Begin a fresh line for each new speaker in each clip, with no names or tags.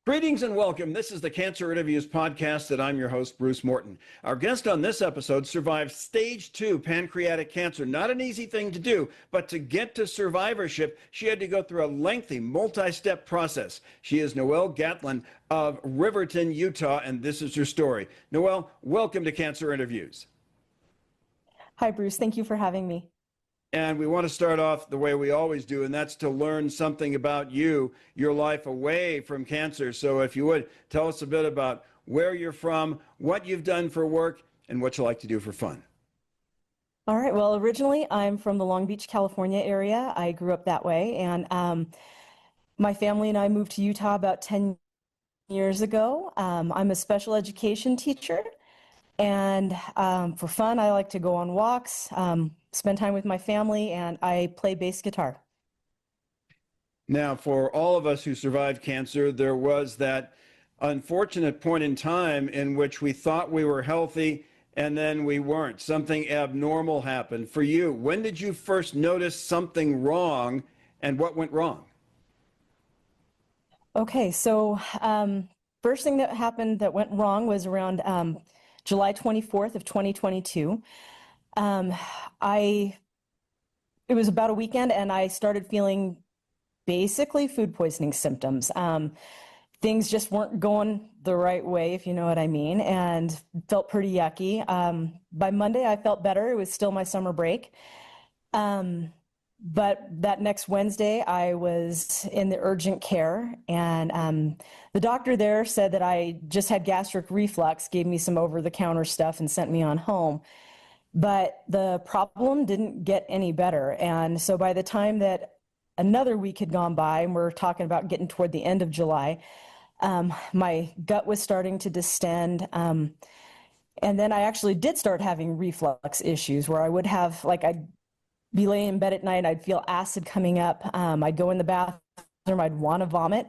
Greetings and welcome. This is the Cancer Interviews podcast, and I'm your host, Bruce Morton. Our guest on this episode survived stage 2 pancreatic cancer. Not an easy thing to do, but to get to survivorship, she had to go through a lengthy, multi-step process. She is Noelle Gatlin of Riverton, Utah, and this is her story. Noelle, welcome to Cancer Interviews.
Hi, Bruce. Thank you for having me.
And we want to start off the way we always do, and that's to learn something about you, your life away from cancer. So if you would, tell us a bit about where you're from, what you've done for work, and what you like to do for fun.
All right. Well, originally, I'm from the Long Beach, California area. I grew up that way, and my family and I moved to Utah about 10 years ago. I'm a special education teacher, and for fun, I like to go on walks, spend time with my family, and I play bass guitar.
Now, for all of us who survived cancer, there was that unfortunate point in time in which we thought we were healthy and then we weren't. Something abnormal happened. For you, when did you first notice something wrong, and what went wrong?
Okay, so first thing that happened that went wrong was around July 24th of 2022. It was about a weekend, and I started feeling basically food poisoning symptoms. Things just weren't going the right way, if you know what I mean, and felt pretty yucky. By Monday, I felt better. It was still my summer break. But that next Wednesday, I was in the urgent care, and the doctor there said that I just had gastric reflux, gave me some over-the-counter stuff, and sent me on home. But the problem didn't get any better. And so by the time that another week had gone by, and we're talking about getting toward the end of July, my gut was starting to distend. And then I actually did start having reflux issues where I would have, I'd be laying in bed at night, I'd feel acid coming up. I'd go in the bathroom, I'd want to vomit,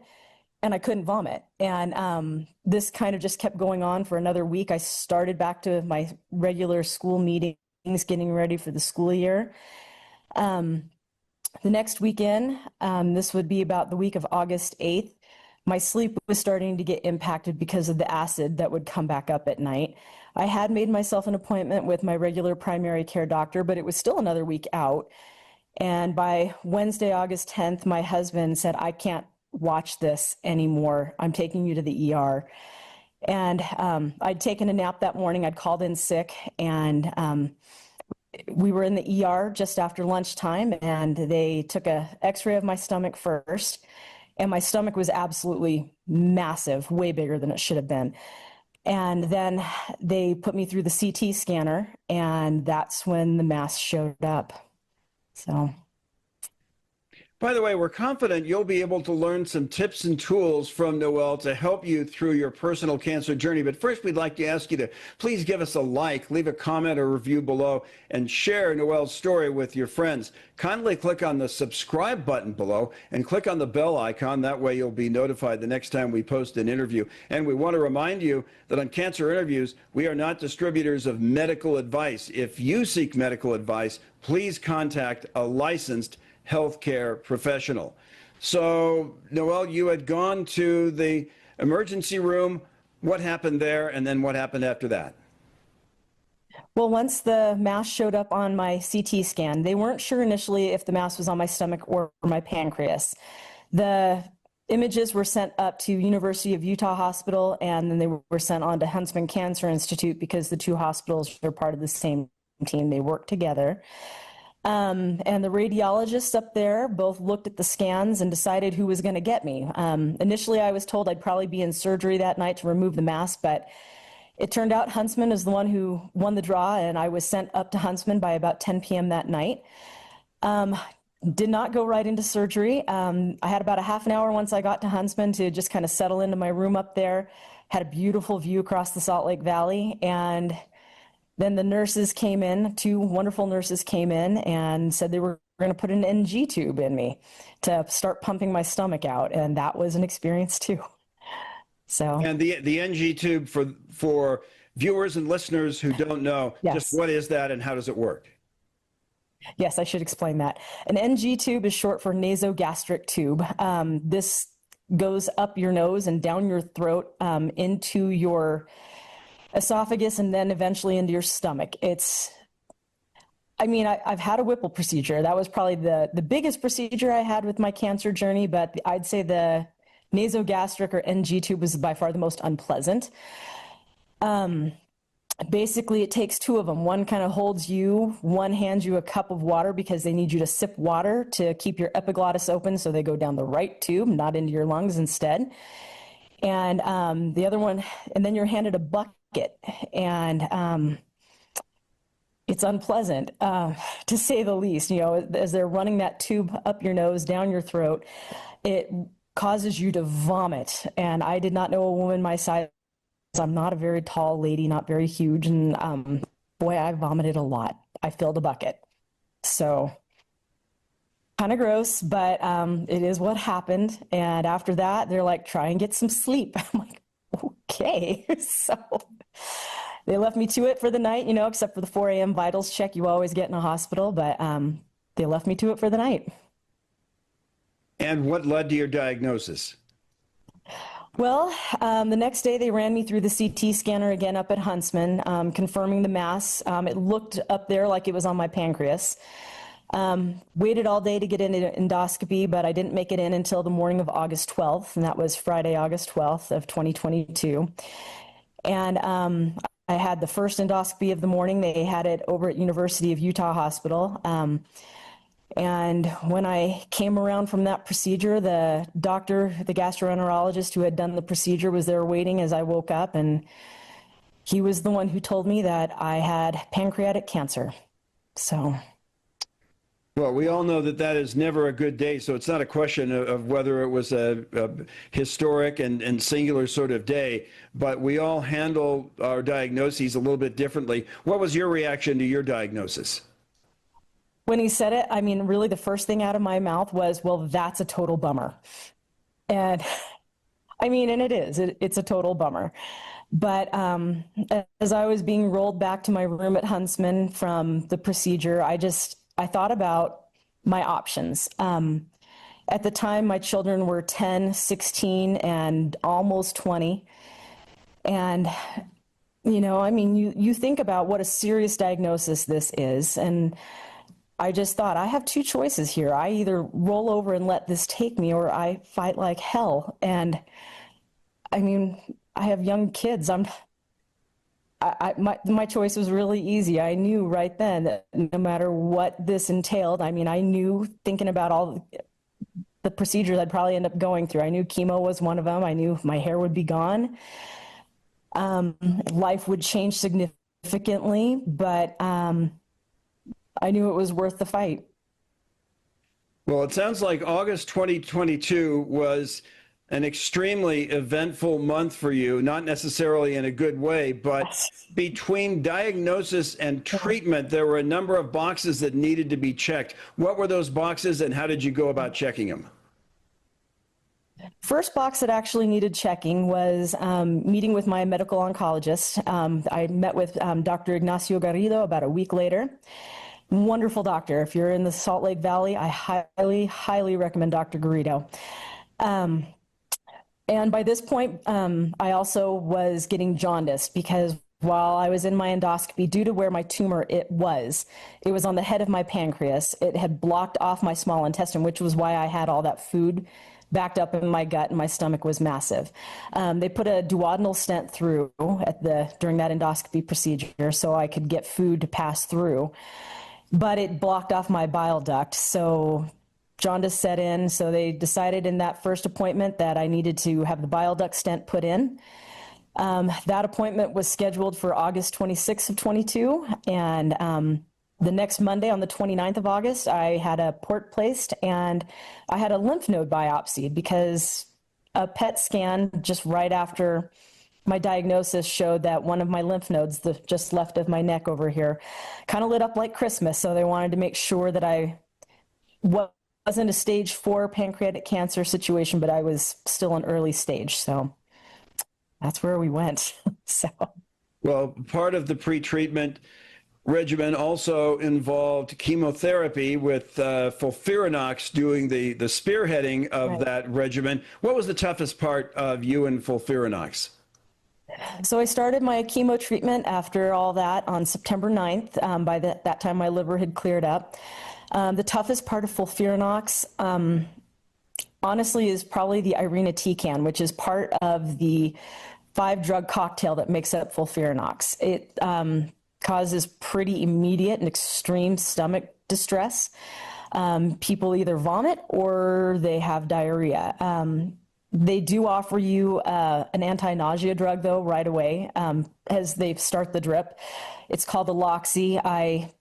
and I couldn't vomit. And this kind of just kept going on for another week. I started back to my regular school meetings, getting ready for the school year. The next weekend, this would be about the week of August 8th, my sleep was starting to get impacted because of the acid that would come back up at night. I had made myself an appointment with my regular primary care doctor, but it was still another week out. And by Wednesday, August 10th, my husband said, "I can't watch this anymore. I'm taking you to the ER." And I'd taken a nap that morning. I'd called in sick, and we were in the ER just after lunchtime, and they took a x-ray of my stomach first, and my stomach was absolutely massive, way bigger than it should have been. And then they put me through the CT scanner, and that's when the mass showed up. So,
by the way, we're confident you'll be able to learn some tips and tools from Noelle to help you through your personal cancer journey. But first, we'd like to ask you to please give us a like, leave a comment or review below, and share Noelle's story with your friends. Kindly click on the subscribe button below and click on the bell icon. That way you'll be notified the next time we post an interview. And we want to remind you that on Cancer Interviews, we are not distributors of medical advice. If you seek medical advice, please contact a licensed healthcare professional. So, Noelle, you had gone to the emergency room. What happened there, and then what happened after that?
Well, once the mass showed up on my CT scan, they weren't sure initially if the mass was on my stomach or my pancreas. The images were sent up to University of Utah Hospital, and then they were sent on to Huntsman Cancer Institute because the two hospitals are part of the same team. They work together. And the radiologists up there both looked at the scans and decided who was going to get me. Initially, I was told I'd probably be in surgery that night to remove the mass, but it turned out Huntsman is the one who won the draw, and I was sent up to Huntsman by about 10 p.m. that night. Did not go right into surgery. I had about a half an hour once I got to Huntsman to just kind of settle into my room up there. Had a beautiful view across the Salt Lake Valley, and then the nurses came in, two wonderful nurses came in and said they were going to put an NG tube in me to start pumping my stomach out, and that was an experience too. So. And
the NG tube, for viewers and listeners who don't know,
yes.
Just what is that and how does it work?
Yes, I should explain that. An NG tube is short for nasogastric tube. This goes up your nose and down your throat, into your esophagus, and then eventually into your stomach. I've had a Whipple procedure. That was probably the biggest procedure I had with my cancer journey, but I'd say the nasogastric or NG tube was by far the most unpleasant. Basically, it takes two of them. One kind of holds you, one hands you a cup of water because they need you to sip water to keep your epiglottis open so they go down the right tube, not into your lungs instead. And the other one, and then you're handed a bucket, and it's unpleasant, to say the least. As they're running that tube up your nose, down your throat, it causes you to vomit. And I did not know a woman my size. I'm not a very tall lady, not very huge. And boy, I vomited a lot. I filled a bucket. So kind of gross, but it is what happened. And after that, they're like, try and get some sleep. I'm like, okay. So they left me to it for the night, except for the 4 a.m. vitals check you always get in a hospital, but they left me to it for the night.
And what led to your diagnosis?
Well, the next day they ran me through the CT scanner again up at Huntsman, confirming the mass. It looked up there like it was on my pancreas. Waited all day to get into endoscopy, but I didn't make it in until the morning of August 12th, and that was Friday, August 12th of 2022. And I had the first endoscopy of the morning. They had it over at University of Utah Hospital. And when I came around from that procedure, the doctor, the gastroenterologist who had done the procedure, was there waiting as I woke up. And he was the one who told me that I had pancreatic cancer. So.
Well, we all know that is never a good day, so it's not a question of whether it was a historic and singular sort of day, but we all handle our diagnoses a little bit differently. What was your reaction to your diagnosis?
When he said it, really the first thing out of my mouth was, well, that's a total bummer. And and it is, it's a total bummer. But as I was being rolled back to my room at Huntsman from the procedure, I thought about my options. At the time, my children were 10, 16, and almost 20. And, you think about what a serious diagnosis this is. And I just thought, I have two choices here. I either roll over and let this take me, or I fight like hell. And I have young kids. My choice was really easy. I knew right then that no matter what this entailed, I knew, thinking about all the procedures I'd probably end up going through, I knew chemo was one of them. I knew my hair would be gone. Life would change significantly, but I knew it was worth the fight.
Well, it sounds like August 2022 was an extremely eventful month for you, not necessarily in a good way, but between diagnosis and treatment, there were a number of boxes that needed to be checked. What were those boxes, and how did you go about checking them?
First box that actually needed checking was meeting with my medical oncologist. I met with Dr. Ignacio Garrido about a week later. Wonderful doctor. If you're in the Salt Lake Valley, I highly, highly recommend Dr. Garrido. And by this point, I also was getting jaundiced because while I was in my endoscopy, due to where my tumor it was on the head of my pancreas. It had blocked off my small intestine, which was why I had all that food backed up in my gut, and my stomach was massive. They put a duodenal stent through during that endoscopy procedure so I could get food to pass through, but it blocked off my bile duct. So jaundice set in. So they decided in that first appointment that I needed to have the bile duct stent put in. That appointment was scheduled for August 26th of 22. And the next Monday on the 29th of August, I had a port placed and I had a lymph node biopsy because a PET scan just right after my diagnosis showed that one of my lymph nodes, just left of my neck over here, kind of lit up like Christmas. So they wanted to make sure that I wasn't a stage 4 pancreatic cancer situation, but I was still an early stage. So that's where we went. Well,
part of the pre-treatment regimen also involved chemotherapy with Folfirinox doing the spearheading of
Right.
that regimen. What was the toughest part of you and Folfirinox?
So I started my chemo treatment after all that on September 9th. By that time, my liver had cleared up. The toughest part of Folfirinox, honestly, is probably the Irinotecan, which is part of the 5-drug cocktail that makes up Folfirinox. It causes pretty immediate and extreme stomach distress. People either vomit or they have diarrhea. They do offer you an anti-nausea drug, though, right away as they start the drip. It's called Aloxi. I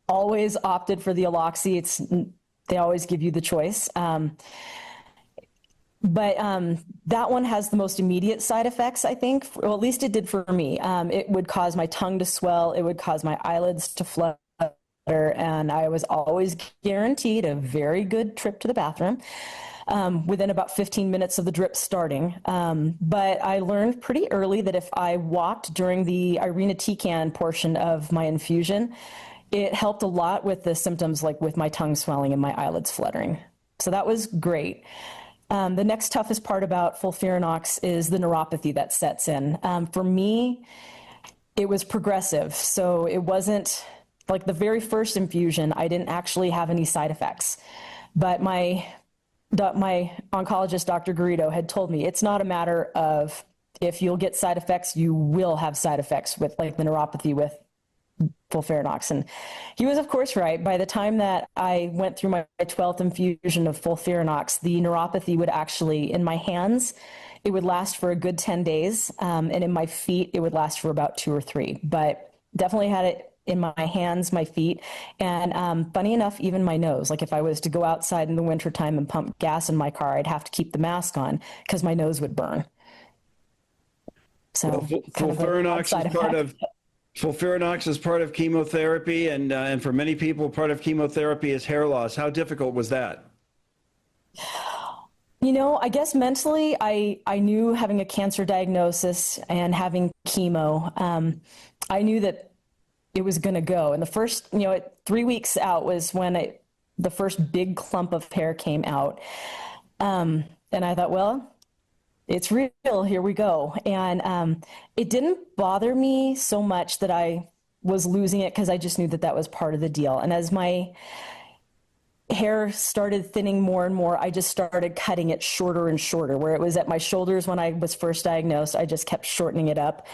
always opted for the Aloxi. They always give you the choice. But that one has the most immediate side effects, I think. Well, at least it did for me. It would cause my tongue to swell. It would cause my eyelids to flutter. And I was always guaranteed a very good trip to the bathroom within about 15 minutes of the drip starting. But I learned pretty early that if I walked during the Irinotecan portion of my infusion, it helped a lot with the symptoms, like with my tongue swelling and my eyelids fluttering. So that was great. The next toughest part about Folfirinox is the neuropathy that sets in. For me, it was progressive. So it wasn't like the very first infusion, I didn't actually have any side effects. But my oncologist, Dr. Garrido, had told me it's not a matter of if you'll get side effects, you will have side effects with like the neuropathy with Folfirinox. And he was, of course, right. By the time that I went through my 12th infusion of Folfirinox, the neuropathy would actually, in my hands, it would last for a good 10 days. And in my feet, it would last for about 2 or 3. But definitely had it in my hands, my feet, and funny enough, even my nose. Like if I was to go outside in the wintertime and pump gas in my car, I'd have to keep the mask on because my nose would burn. So
Well, Folfirinox is part of chemotherapy, and for many people, part of chemotherapy is hair loss. How difficult was that?
You know, I guess mentally, I knew having a cancer diagnosis and having chemo, I knew that it was going to go. And the first, 3 weeks out was when the first big clump of hair came out. And I thought, well, it's real. Here we go. And it didn't bother me so much that I was losing it because I just knew that that was part of the deal. And as my hair started thinning more and more, I just started cutting it shorter and shorter. Where it was at my shoulders when I was first diagnosed, I just kept shortening it up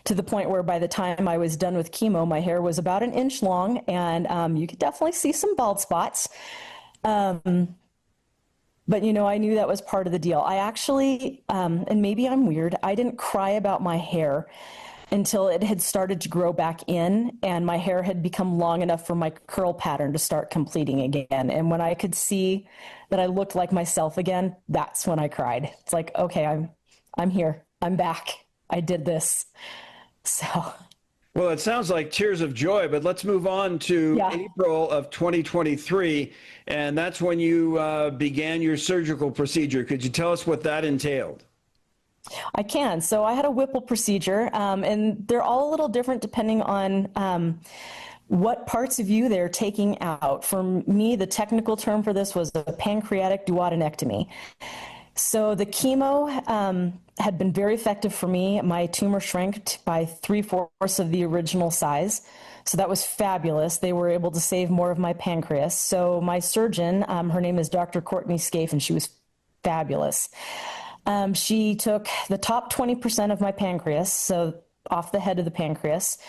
to the point where by the time I was done with chemo, my hair was about 1 inch long, and you could definitely see some bald spots. But, I knew that was part of the deal. I actually, and maybe I'm weird, I didn't cry about my hair until it had started to grow back in and my hair had become long enough for my curl pattern to start completing again. And when I could see that I looked like myself again, that's when I cried. It's like, okay, I'm here. I'm back. I did this. So.
Well, it sounds like tears of joy, but let's move on to April of 2023. And that's when you began your surgical procedure. Could you tell us what that entailed?
I can. So I had a Whipple procedure, and they're all a little different depending on what parts of you they're taking out. For me, the technical term for this was a pancreatic duodenectomy. So the chemo had been very effective for me. My tumor shrank by 3/4 of the original size. So that was fabulous. They were able to save more of my pancreas. So my surgeon, her name is Dr. Courtney Scaife, and she was fabulous. She took the top 20% of my pancreas, so off the head of the pancreas.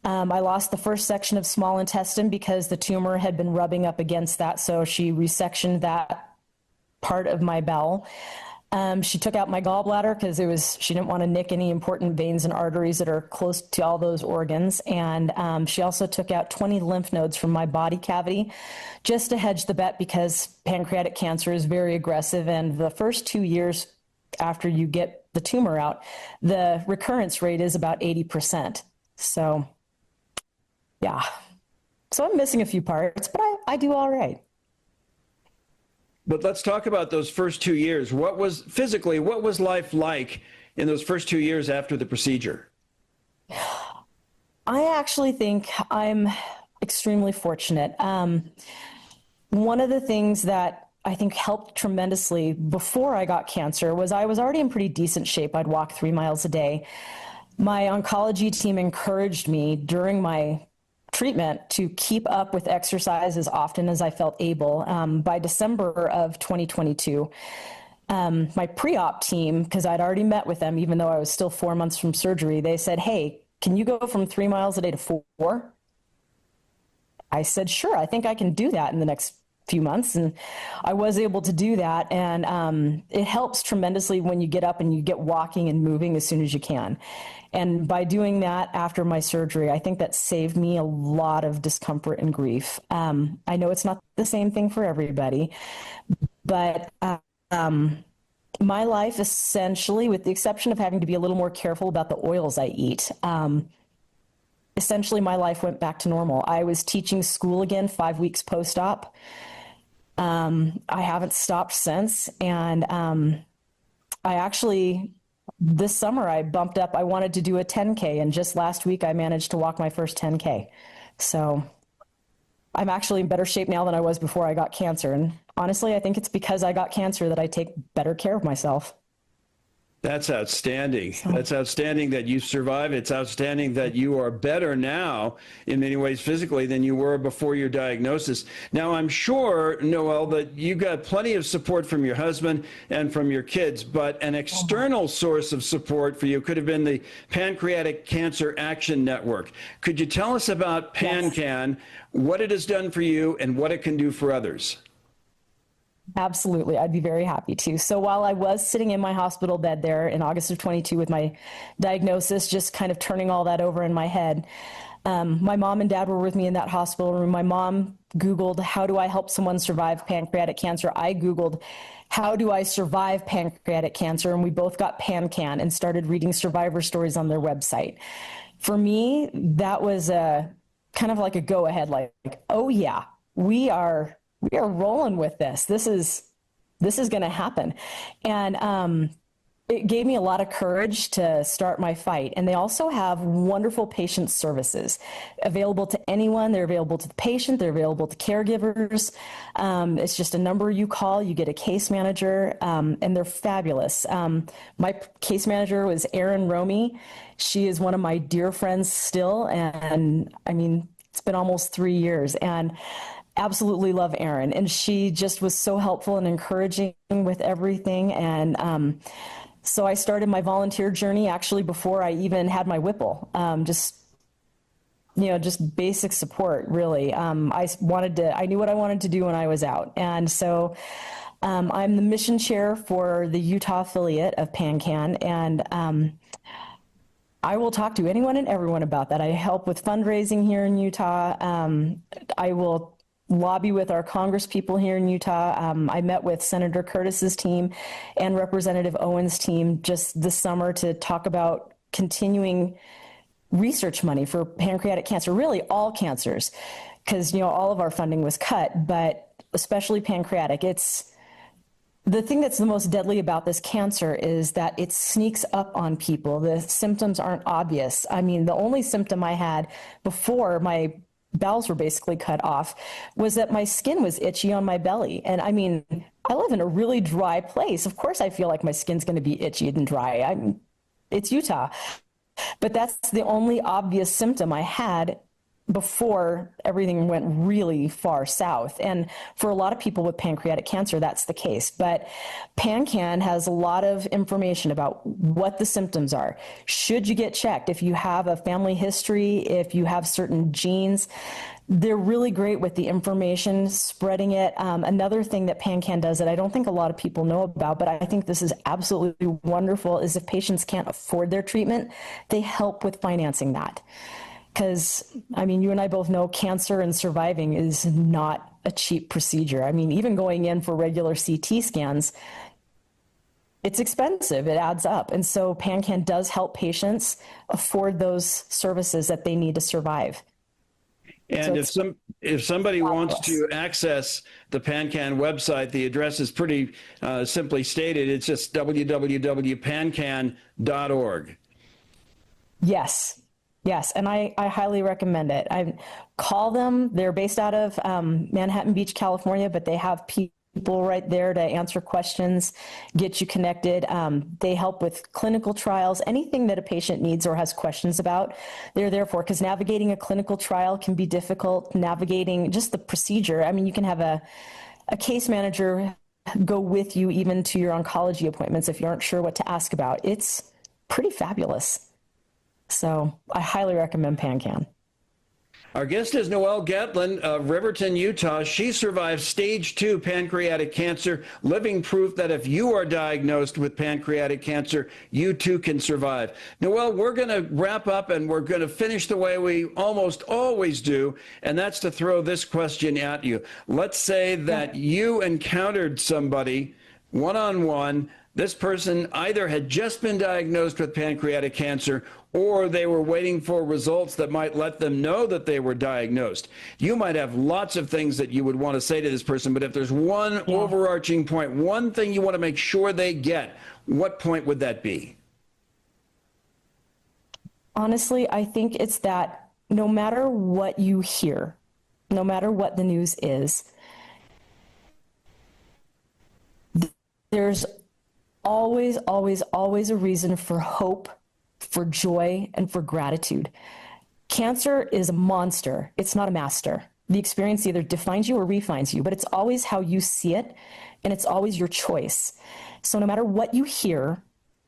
I lost the first section of small intestine because the tumor had been rubbing up against that, so she resectioned that part of my bowel. She took out my gallbladder because she didn't want to nick any important veins and arteries that are close to all those organs. And she also took out 20 lymph nodes from my body cavity just to hedge the bet because pancreatic cancer is very aggressive. And the first 2 years after you get the tumor out, the recurrence rate is about 80%. So, yeah. So I'm missing a few parts, but I do all right.
But let's talk about those first 2 years. What was life like in those first 2 years after the procedure?
I actually think I'm extremely fortunate. One of the things that I think helped tremendously before I got cancer was I was already in pretty decent shape. I'd walk 3 miles a day. My oncology team encouraged me during my treatment to keep up with exercise as often as I felt able. By December of 2022, my pre-op team, because I'd already met with them, even though I was still 4 months from surgery, they said, "Hey, can you go from 3 miles a day to 4?" I said, "Sure, I think I can do that in the next few months." And I was able to do that. And it helps tremendously when you get up and you get walking and moving as soon as you can. And by doing that after my surgery, I think that saved me a lot of discomfort and grief. I know it's not the same thing for everybody, but my life essentially, with the exception of having to be a little more careful about the oils I eat, essentially my life went back to normal. I was teaching school again 5 weeks post-op. I haven't stopped since. And I actually, this summer, I bumped up, I wanted to do a 10K. And just last week, I managed to walk my first 10K. So I'm actually in better shape now than I was before I got cancer. And honestly, I think it's because I got cancer that I take better care of myself.
That's outstanding. That's outstanding that you survived. It's outstanding that you are better now in many ways physically than you were before your diagnosis. Now, I'm sure, Noelle, that you got plenty of support from your husband and from your kids, but an external source of support for you could have been the Pancreatic Cancer Action Network. Could you tell us about Pancan, what it has done for you, and what it can do for others?
Absolutely. I'd be very happy to. So while I was sitting in my hospital bed there in August of 22 with my diagnosis, just kind of turning all that over in my head, my mom and dad were with me in that hospital room. My mom Googled, how do I help someone survive pancreatic cancer? I Googled, how do I survive pancreatic cancer? And we both got Pancan and started reading survivor stories on their website. For me, that was a kind of like a go ahead, like, oh yeah, we are rolling with this. This is going to happen. And it gave me a lot of courage to start my fight. And they also have wonderful patient services available to anyone. They're available to the patient. They're available to caregivers. It's just a number you call. You get a case manager, and they're fabulous. My case manager was Erin Romy. She is one of my dear friends still. And I mean, it's been almost 3 years. And absolutely love Erin. And she just was so helpful and encouraging with everything. And so I started my volunteer journey actually before I even had my Whipple. Just basic support, really. I knew what I wanted to do when I was out. And so I'm the mission chair for the Utah affiliate of Pancan. And I will talk to anyone and everyone about that. I help with fundraising here in Utah. I will lobby with our Congress people here in Utah. I met with Senator Curtis's team and Representative Owen's team just this summer to talk about continuing research money for pancreatic cancer, really all cancers, because, all of our funding was cut, but especially pancreatic. It's the thing that's the most deadly about this cancer is that it sneaks up on people. The symptoms aren't obvious. I mean, the only symptom I had before my bowels were basically cut off was that my skin was itchy on my belly. And I mean, I live in a really dry place. Of course, I feel like my skin's going to be itchy and dry. It's Utah. But that's the only obvious symptom I had before everything went really far south. And for a lot of people with pancreatic cancer, that's the case. But Pancan has a lot of information about what the symptoms are. Should you get checked? If you have a family history, if you have certain genes, they're really great with the information, spreading it. Another thing that Pancan does that I don't think a lot of people know about, but I think this is absolutely wonderful, is if patients can't afford their treatment, they help with financing that. Because, I mean, you and I both know cancer and surviving is not a cheap procedure. I mean, even going in for regular CT scans, it's expensive. It adds up. And so Pancan does help patients afford those services that they need to survive.
And so if somebody wants to access the Pancan website, the address is pretty simply stated. It's just www.pancan.org.
Yes. Yes, and I highly recommend it. I call them. They're based out of Manhattan Beach, California, but they have people right there to answer questions, get you connected. They help with clinical trials, anything that a patient needs or has questions about, they're there for, because navigating a clinical trial can be difficult, navigating just the procedure. I mean, you can have a case manager go with you even to your oncology appointments if you aren't sure what to ask about. It's pretty fabulous. So I highly recommend Pancan.
Our guest is Noelle Gatlin of Riverton, Utah. She survived stage 2 pancreatic cancer, living proof that if you are diagnosed with pancreatic cancer, you too can survive. Noelle, we're going to wrap up and we're going to finish the way we almost always do, and that's to throw this question at you. Let's say that you encountered somebody one-on-one. This person either had just been diagnosed with pancreatic cancer or they were waiting for results that might let them know that they were diagnosed. You might have lots of things that you would want to say to this person, but if there's one overarching point, one thing you want to make sure they get, what point would that be?
Honestly, I think it's that no matter what you hear, no matter what the news is, there's always, always, always a reason for hope, for joy, and for gratitude. Cancer is a monster. It's not a master. The experience either defines you or refines you, but it's always how you see it, and it's always your choice. So no matter what you hear,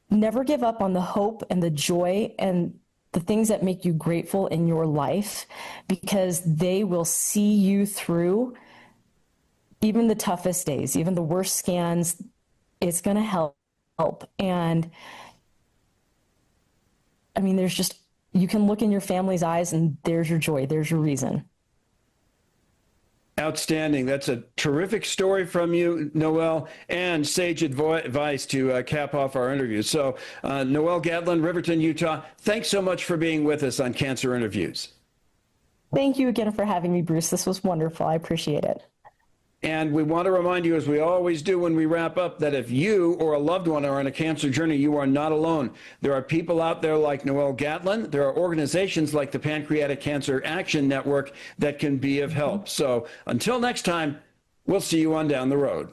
never give up on the hope and the joy and the things that make you grateful in your life, because they will see you through even the toughest days, even the worst scans. It's going to help. And I mean, there's just, you can look in your family's eyes and there's your joy, there's your reason.
Outstanding. That's a terrific story from you, Noelle, and sage advice to cap off our interview. So, Noelle Gatlin, Riverton, Utah, thanks so much for being with us on Cancer Interviews.
Thank you again for having me, Bruce. This was wonderful. I appreciate it.
And we want to remind you, as we always do when we wrap up, that if you or a loved one are on a cancer journey, you are not alone. There are people out there like Noelle Gatlin. There are organizations like the Pancreatic Cancer Action Network that can be of help. So until next time, we'll see you on down the road.